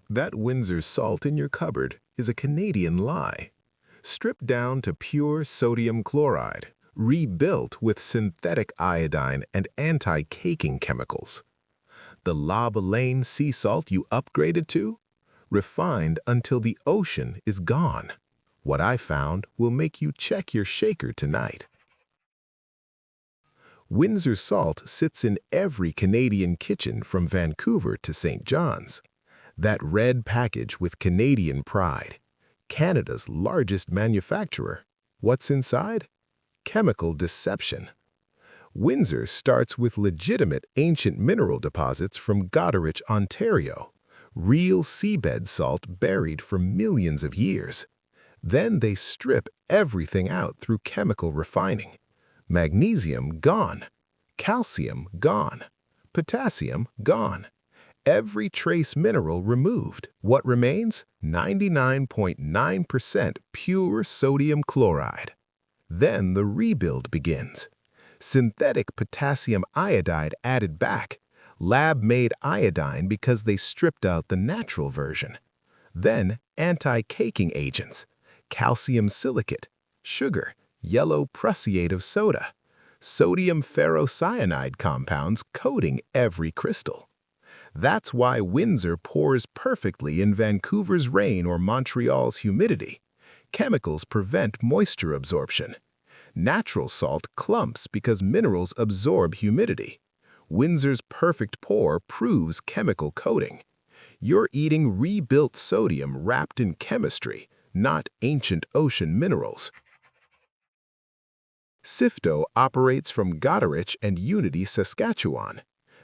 That Windsor salt in your cupboard is a Canadian lie. Stripped down to pure sodium chloride, rebuilt with synthetic iodine and anti-caking chemicals. The La Baleine sea salt you upgraded to? Refined until the ocean is gone. What I found will make you check your shaker tonight. Windsor salt sits in every Canadian kitchen from Vancouver to St. John's. That red package with Canadian pride. Canada's largest manufacturer. What's inside? Chemical deception. Windsor starts with legitimate ancient mineral deposits from Goderich, Ontario. Real seabed salt buried for millions of years. Then they strip everything out through chemical refining. Magnesium gone. Calcium gone. Potassium gone. Every trace mineral removed. What remains? 99.9% pure sodium chloride. Then the rebuild begins. Synthetic potassium iodide added back. Lab-made iodine because they stripped out the natural version. Then anti-caking agents. Calcium silicate, sugar, yellow prussiate of soda. Sodium ferrocyanide compounds coating every crystal. That's why Windsor pours perfectly in Vancouver's rain or Montreal's humidity. Chemicals prevent moisture absorption. Natural salt clumps because minerals absorb humidity. Windsor's perfect pour proves chemical coating. You're eating rebuilt sodium wrapped in chemistry, not ancient ocean minerals. Sifto operates from Goderich and Unity, Saskatchewan.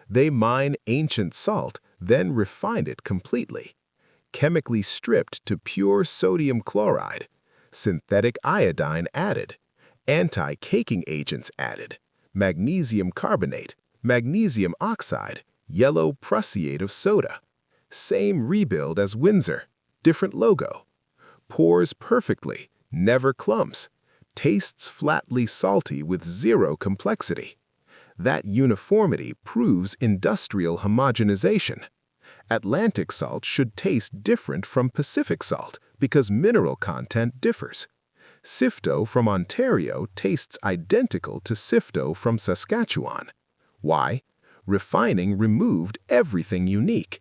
They mine ancient salt, then refine it completely. Chemically stripped to pure sodium chloride. Synthetic iodine added. Anti-caking agents added. Magnesium carbonate, magnesium oxide, yellow prussiate of soda. Same rebuild as Windsor, different logo. Pours perfectly, never clumps. Tastes flatly salty with zero complexity. That uniformity proves industrial homogenization. Atlantic salt should taste different from Pacific salt because mineral content differs. Sifto from Ontario tastes identical to Sifto from Saskatchewan. Why? Refining removed everything unique.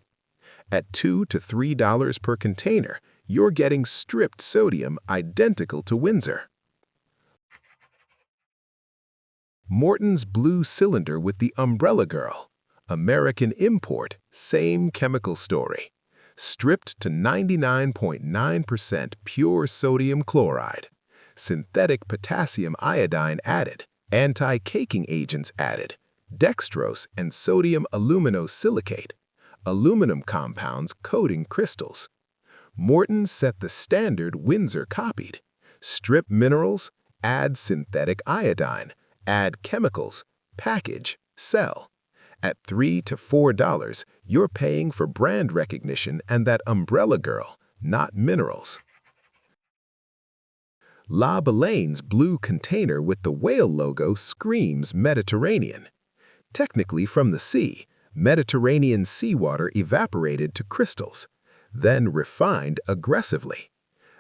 At $2 to $3 per container, you're getting stripped sodium identical to Windsor. Morton's blue cylinder with the umbrella girl. American import, same chemical story. Stripped to 99.9% pure sodium chloride. Synthetic potassium iodine added. Anti-caking agents added. Dextrose and sodium aluminosilicate. Aluminum compounds coating crystals. Morton set the standard Windsor copied. Strip minerals, add synthetic iodine. Add chemicals, package, sell. At $3 to $4, you're paying for brand recognition and that umbrella girl, not minerals. La Baleine's blue container with the whale logo screams Mediterranean. Technically from the sea, Mediterranean seawater evaporated to crystals, then refined aggressively.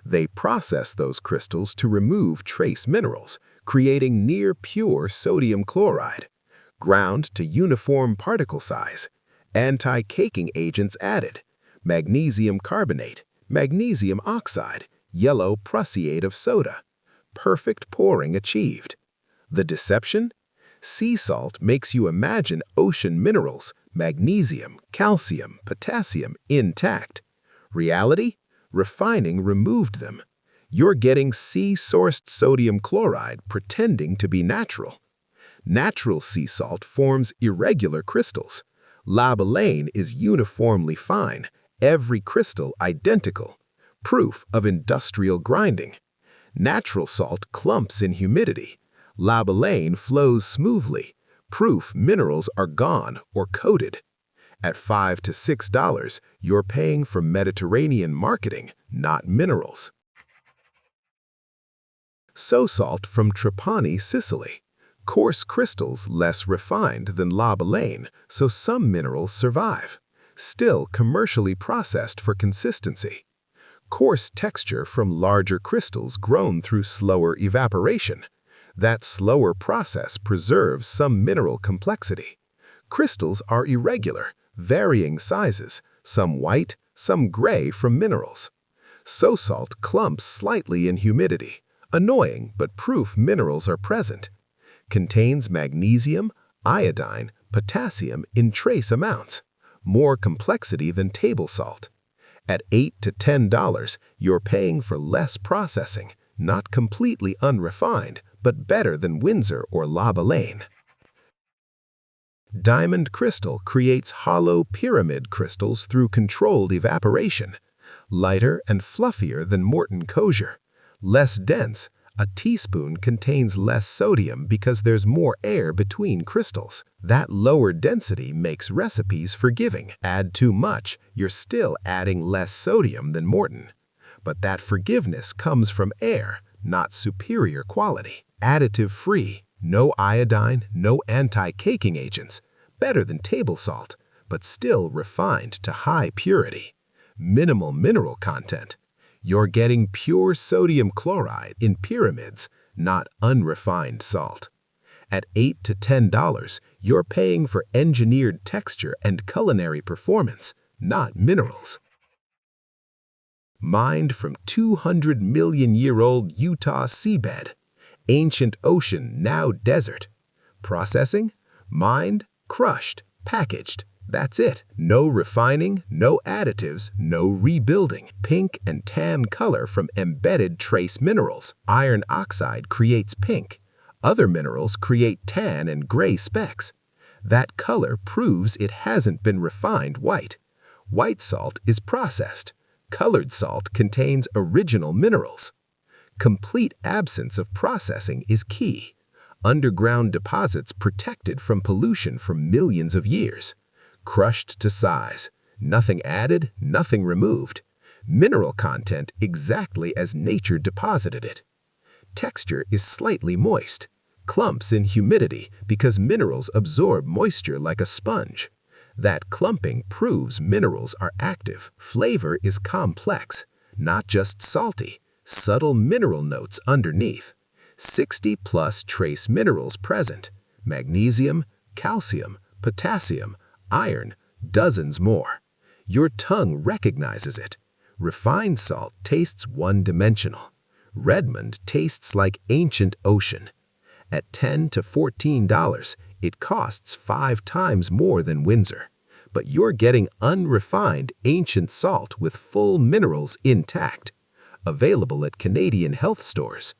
They process those crystals to remove trace minerals, creating near-pure sodium chloride. Ground to uniform particle size. Anti-caking agents added. Magnesium carbonate, magnesium oxide, yellow prussiate of soda. Perfect pouring achieved. The deception? Sea salt makes you imagine ocean minerals, magnesium, calcium, potassium, intact. Reality? Refining removed them. You're getting sea-sourced sodium chloride pretending to be natural. Natural sea salt forms irregular crystals. La Baleine is uniformly fine, every crystal identical. Proof of industrial grinding. Natural salt clumps in humidity. La Baleine flows smoothly. Proof minerals are gone or coated. At $5 to $6, you're paying for Mediterranean marketing, not minerals. So-salt from Trapani, Sicily. Coarse crystals less refined than La Baleine, so some minerals survive. still commercially processed for consistency. Coarse texture from larger crystals grown through slower evaporation. That slower process preserves some mineral complexity. Crystals are irregular, varying sizes, some white, some gray from minerals. So salt clumps slightly in humidity, annoying but proof minerals are present. Contains magnesium, iodine, potassium in trace amounts, more complexity than table salt. At $8 to $10, you're paying for less processing, not completely unrefined, but better than Windsor or La Baleine. Diamond crystal creates hollow pyramid crystals through controlled evaporation. Lighter and fluffier than Morton kosher. Less dense, a teaspoon contains less sodium because there's more air between crystals. That lower density makes recipes forgiving. Add too much, you're still adding less sodium than Morton. But that forgiveness comes from air, not superior quality. Additive-free, no iodine, no anti-caking agents. Better than table salt, but still refined to high purity. Minimal mineral content. You're getting pure sodium chloride in pyramids, not unrefined salt. At $8 to $10, you're paying for engineered texture and culinary performance, not minerals. Mined from 200-million-year-old Utah seabed. Ancient ocean, now desert. Processing? Mined, crushed, packaged. That's it. No refining, no additives, no rebuilding. Pink and tan color from embedded trace minerals. Iron oxide creates pink. Other minerals create tan and gray specks. That color proves it hasn't been refined white. White salt is processed. Colored salt contains original minerals. Complete absence of processing is key. Underground deposits protected from pollution for millions of years. Crushed to size. Nothing added, nothing removed. Mineral content exactly as nature deposited it. Texture is slightly moist. Clumps in humidity because minerals absorb moisture like a sponge. That clumping proves minerals are active. Flavor is complex, not just salty. Subtle mineral notes underneath. 60+ trace minerals present. Magnesium, calcium, potassium, iron, dozens more. Your tongue recognizes it. Refined salt tastes one-dimensional. Redmond tastes like ancient ocean. At $10 to $14, it costs 5 times more than Windsor. But you're getting unrefined ancient salt with full minerals intact. Available at Canadian health stores.